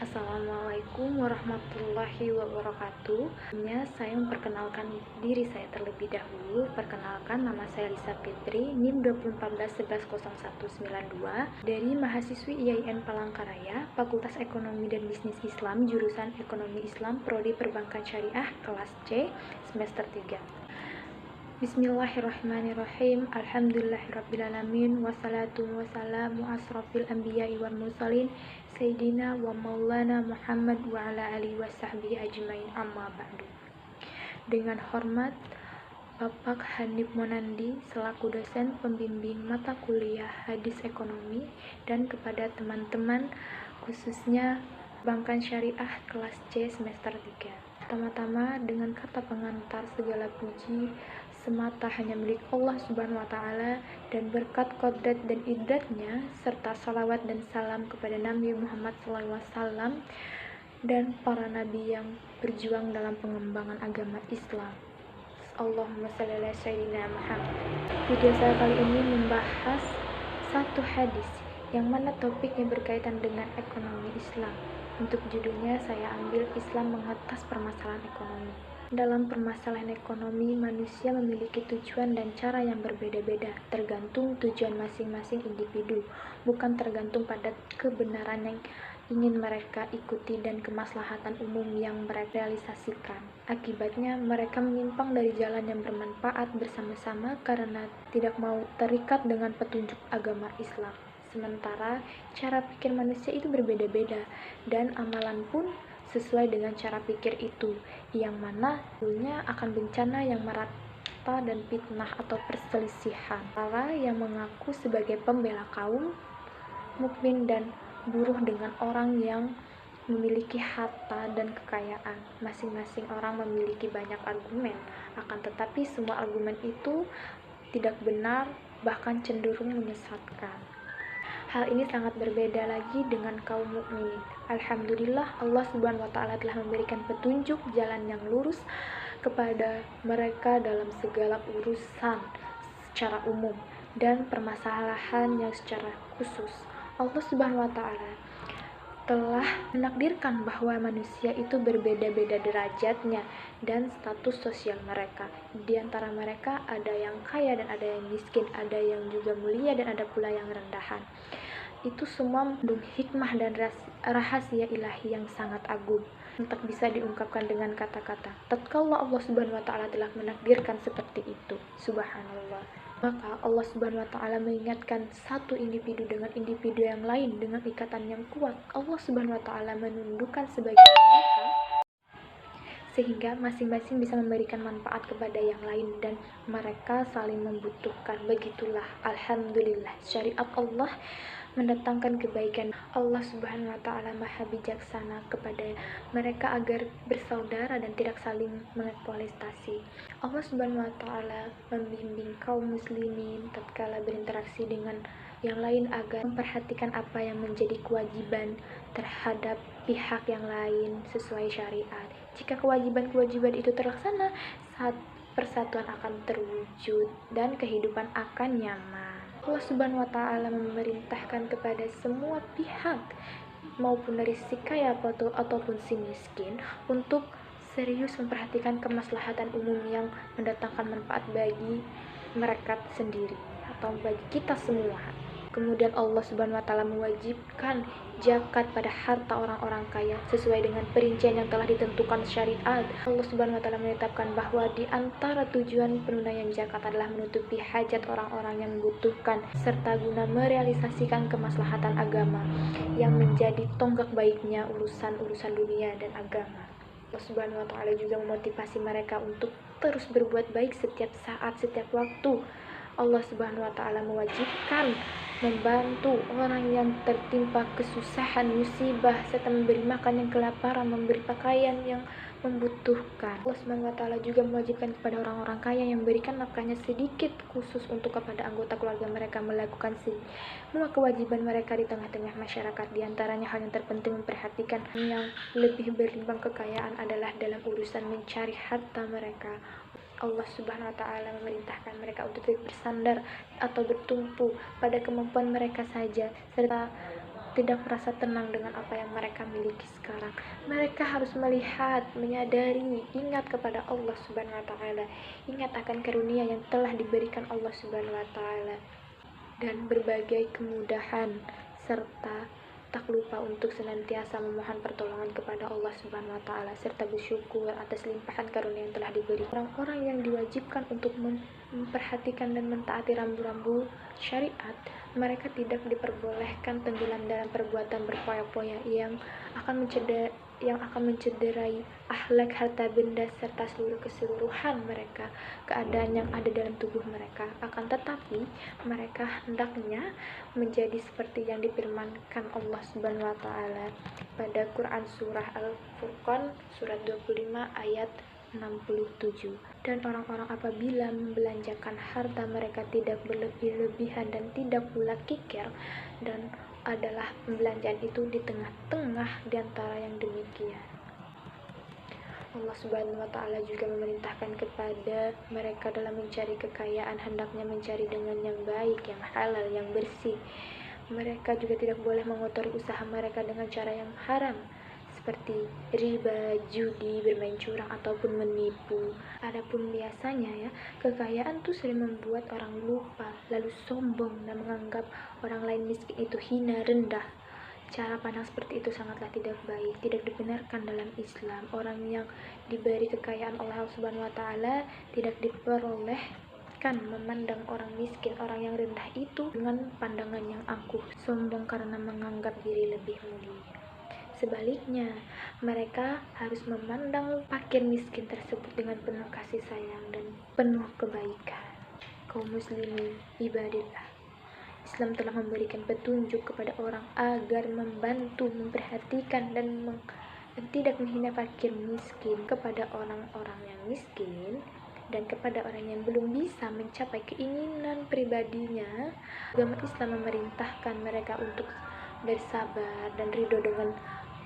Assalamualaikum warahmatullahi wabarakatuh. Saya memperkenalkan diri saya terlebih dahulu. Perkenalkan, nama saya Lisa Fitri, NIM 2014-110192 dari mahasiswi IAIN Palangkaraya, Fakultas Ekonomi dan Bisnis Islam, jurusan Ekonomi Islam, Prodi Perbankan Syariah, kelas C, semester 3. Bismillahirrahmanirrahim. Alhamdulillahirrabbilalamin. Wassalatu wassalamu asrafil anbiya'i wal mursalin Sayyidina wa maulana Muhammad wa ala alihi wa sahbihi ajmain, amma ba'du. Dengan hormat Bapak Hanif Monandi selaku dosen pembimbing mata kuliah hadis ekonomi, dan kepada teman-teman khususnya Perbankan Syariah kelas C semester 3. Pertama-tama, dengan kata pengantar, segala puji semata hanya milik Allah Subhanahu wa Ta'ala, dan berkat kodrat dan idratnya serta salawat dan salam kepada Nabi Muhammad SAW dan para nabi yang berjuang dalam pengembangan agama Islam. Allahumma shalli ala sayyidina Muhammad. Video saya kali ini membahas satu hadis yang mana topiknya berkaitan dengan ekonomi Islam. Untuk judulnya saya ambil Islam mengatas permasalahan ekonomi. Dalam permasalahan ekonomi, manusia memiliki tujuan dan cara yang berbeda-beda, tergantung tujuan masing-masing individu, bukan tergantung pada kebenaran yang ingin mereka ikuti dan kemaslahatan umum yang mereka realisasikan. Akibatnya, mereka menyimpang dari jalan yang bermanfaat bersama-sama karena tidak mau terikat dengan petunjuk agama Islam. Sementara cara pikir manusia itu berbeda-beda, dan amalan pun sesuai dengan cara pikir itu, yang mana dulunya akan bencana yang merata dan fitnah atau perselisihan. Para yang mengaku sebagai pembela kaum mukmin dan buruh dengan orang yang memiliki harta dan kekayaan. Masing-masing orang memiliki banyak argumen, akan tetapi semua argumen itu tidak benar, bahkan cenderung menyesatkan. Hal ini sangat berbeda lagi dengan kaum mukminin. Alhamdulillah, Allah Subhanahu wa Ta'ala telah memberikan petunjuk jalan yang lurus kepada mereka dalam segala urusan secara umum dan permasalahan yang secara khusus. Allah Subhanahu wa Ta'ala telah menakdirkan bahwa manusia itu berbeda-beda derajatnya dan status sosial mereka. Di antara mereka ada yang kaya dan ada yang miskin, ada yang juga mulia dan ada pula yang rendahan. Itu semua mengandung hikmah dan rahasia ilahi yang sangat agung, tak bisa diungkapkan dengan kata-kata. Tatkala Allah Subhanahu wa Ta'ala telah menakdirkan seperti itu, subhanallah, maka Allah Subhanahu wa Ta'ala mengingatkan satu individu dengan individu yang lain dengan ikatan yang kuat. Allah Subhanahu wa Ta'ala menundukkan sebagian mereka sehingga masing-masing bisa memberikan manfaat kepada yang lain dan mereka saling membutuhkan. Begitulah, alhamdulillah, syariat Allah mendatangkan kebaikan. Allah Subhanahu wa Ta'ala maha bijaksana kepada mereka agar bersaudara dan tidak saling mengeksploitasi. Allah Subhanahu wa Ta'ala membimbing kaum muslimin tatkala berinteraksi dengan yang lain agar memperhatikan apa yang menjadi kewajiban terhadap pihak yang lain sesuai syariat. Jika kewajiban-kewajiban itu terlaksana, saat persatuan akan terwujud dan kehidupan akan nyaman. Allah Subhanahu wa Ta'ala memerintahkan kepada semua pihak, maupun dari si kaya ataupun si miskin, untuk serius memperhatikan kemaslahatan umum yang mendatangkan manfaat bagi mereka sendiri atau bagi kita semua. Kemudian Allah Subhanahu wa Ta'ala mewajibkan zakat pada harta orang-orang kaya sesuai dengan perincian yang telah ditentukan syariat. Allah Subhanahu wa Ta'ala menetapkan bahwa di antara tujuan penunaian zakat adalah menutupi hajat orang-orang yang membutuhkan serta guna merealisasikan kemaslahatan agama yang menjadi tonggak baiknya urusan-urusan dunia dan agama. Allah Subhanahu wa Ta'ala juga memotivasi mereka untuk terus berbuat baik setiap saat, setiap waktu. Allah Subhanahu wa Ta'ala mewajibkan membantu orang yang tertimpa kesusahan, musibah, serta memberi makan yang kelaparan, memberi pakaian yang membutuhkan. Allah Subhanahu wa Ta'ala juga mewajibkan kepada orang-orang kaya yang memberikan nafkahnya sedikit khusus untuk kepada anggota keluarga mereka, melakukan semua kewajiban mereka di tengah-tengah masyarakat. Di antaranya hal yang terpenting memperhatikan yang lebih berlimpah kekayaan adalah dalam urusan mencari harta mereka. Allah Subhanahu wa Ta'ala memerintahkan mereka untuk tidak bersandar atau bertumpu pada kemampuan mereka saja, serta tidak merasa tenang dengan apa yang mereka miliki sekarang. Mereka harus melihat, menyadari, ingat kepada Allah Subhanahu wa taala. Ingat akan karunia yang telah diberikan Allah Subhanahu wa taala dan berbagai kemudahan, serta tak lupa untuk senantiasa memohon pertolongan kepada Allah Subhanahu wa taala serta bersyukur atas limpahan karunia yang telah diberi. Orang-orang yang diwajibkan untuk memperhatikan dan mentaati rambu-rambu syariat, mereka tidak diperbolehkan tenggelam dalam perbuatan berfoya-foya yang akan mencederai akhlak, harta benda serta seluruh keseluruhan mereka, keadaan yang ada dalam tubuh mereka. Akan tetapi mereka hendaknya menjadi seperti yang difirmankan Allah Subhanahu wa taala pada Quran surah Al-Furqan surat 25 ayat 67. Dan orang-orang apabila membelanjakan harta mereka tidak berlebih-lebihan dan tidak pula kikir, dan adalah pembelanjaan itu di tengah-tengah di antara yang demikian. Allah Subhanahu wa taala juga memerintahkan kepada mereka dalam mencari kekayaan hendaknya mencari dengan yang baik, yang halal, yang bersih. Mereka juga tidak boleh mengotori usaha mereka dengan cara yang haram, seperti riba, judi, bermain curang ataupun menipu. Adapun biasanya kekayaan tuh sering membuat orang lupa, lalu sombong dan menganggap orang lain miskin itu hina, rendah. Cara pandang seperti itu sangatlah tidak baik, tidak dibenarkan dalam Islam. Orang yang diberi kekayaan oleh Allah Subhanahu wa taala tidak diperbolehkan memandang orang miskin, orang yang rendah itu dengan pandangan yang angkuh, sombong karena menganggap diri lebih mulia. Sebaliknya, mereka harus memandang fakir miskin tersebut dengan penuh kasih sayang dan penuh kebaikan. Kaum muslimin ibadillah, Islam telah memberikan petunjuk kepada orang agar membantu, memperhatikan dan tidak menghina fakir miskin, kepada orang-orang yang miskin dan kepada orang yang belum bisa mencapai keinginan pribadinya. Agama Islam memerintahkan mereka untuk bersabar dan ridho dengan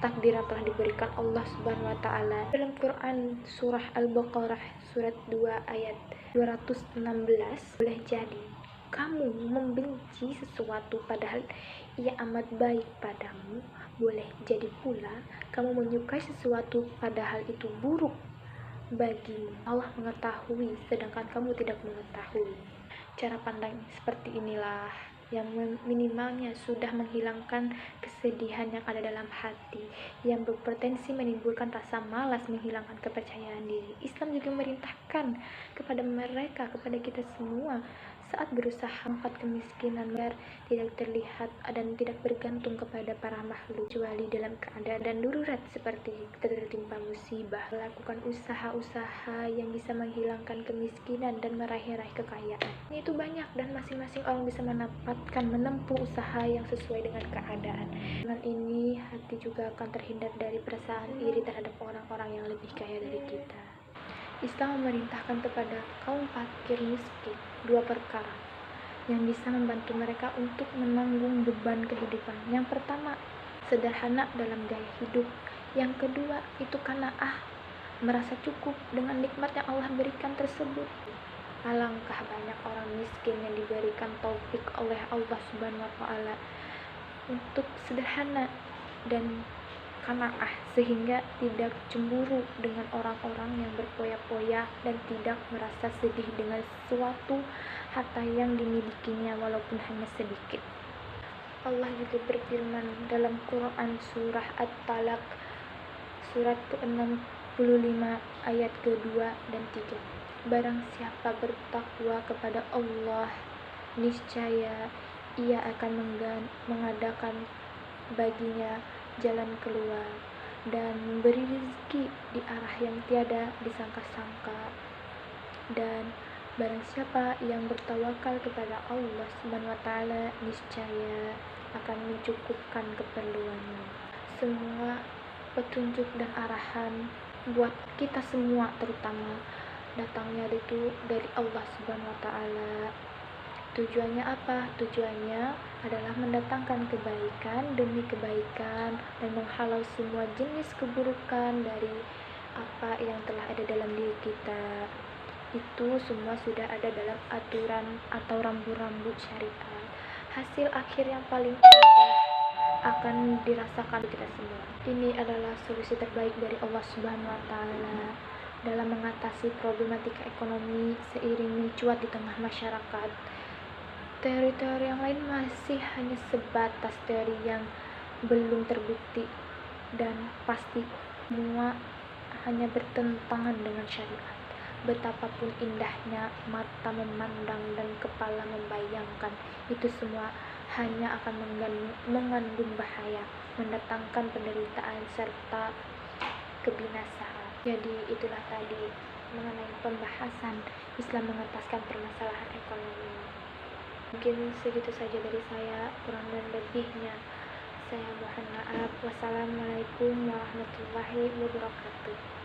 takdir yang telah diberikan Allah Subhanahu wa taala. Dalam Quran surah Al-Baqarah surat 2 ayat 216, boleh jadi kamu membenci sesuatu padahal ia amat baik padamu, boleh jadi pula kamu menyukai sesuatu padahal itu buruk bagimu. Allah mengetahui sedangkan kamu tidak mengetahui. Cara pandang seperti inilah yang minimalnya sudah menghilangkan kesedihan yang ada dalam hati, yang berpotensi menimbulkan rasa malas, menghilangkan kepercayaan diri. Islam juga memerintahkan kepada mereka, kepada kita semua, saat berusaha mengangkat kemiskinan agar tidak terlihat dan tidak bergantung kepada para makhluk, kecuali dalam keadaan darurat seperti tertimpa musibah, melakukan usaha-usaha yang bisa menghilangkan kemiskinan dan meraih-raih kekayaan. Itu banyak dan masing-masing orang bisa menempuh usaha yang sesuai dengan keadaan. Dengan ini hati juga akan terhindar dari perasaan iri terhadap orang-orang yang lebih kaya dari kita. Islam memerintahkan kepada kaum fakir miskin dua perkara yang bisa membantu mereka untuk menanggung beban kehidupan. Yang pertama, sederhana dalam gaya hidup. Yang kedua, itu qanaah, merasa cukup dengan nikmat yang Allah berikan tersebut. Alangkah banyak orang miskin yang diberikan taufik oleh Allah Subhanahu wa taala untuk sederhana dan qanaah, sehingga tidak cemburu dengan orang-orang yang berfoya-foya dan tidak merasa sedih dengan suatu harta yang dimilikinya walaupun hanya sedikit. Allah juga berfirman dalam Quran surah At-Talaq surat ke-65 ayat ke-2 dan 3. Barang siapa bertakwa kepada Allah, niscaya ia akan mengadakan baginya jalan keluar dan memberi rezeki di arah yang tiada disangka-sangka. Dan barang siapa yang bertawakal kepada Allah Subhanahu wa taala, niscaya akan mencukupkan keperluannya. Semua petunjuk dan arahan buat kita semua terutama datangnya itu dari Allah Subhanahu wa taala. Tujuannya apa? Tujuannya adalah mendatangkan kebaikan demi kebaikan dan menghalau semua jenis keburukan dari apa yang telah ada dalam diri kita. Itu semua sudah ada dalam aturan atau rambu-rambu syariat. Hasil akhir yang paling indah akan dirasakan kita semua. Ini adalah solusi terbaik dari Allah Subhanahu wa Ta'ala dalam mengatasi problematika ekonomi seiring mencuat di tengah masyarakat. Teori-teori yang lain masih hanya sebatas teori yang belum terbukti dan pasti semua hanya bertentangan dengan syariat. Betapapun indahnya mata memandang dan kepala membayangkan, itu semua hanya akan mengandung bahaya, mendatangkan penderitaan serta kebinasaan. Jadi itulah tadi mengenai pembahasan Islam mengataskan permasalahan ekonomi. Mungkin segitu saja dari saya, kurang dan lebihnya saya mohon maaf. Wassalamualaikum warahmatullahi wabarakatuh.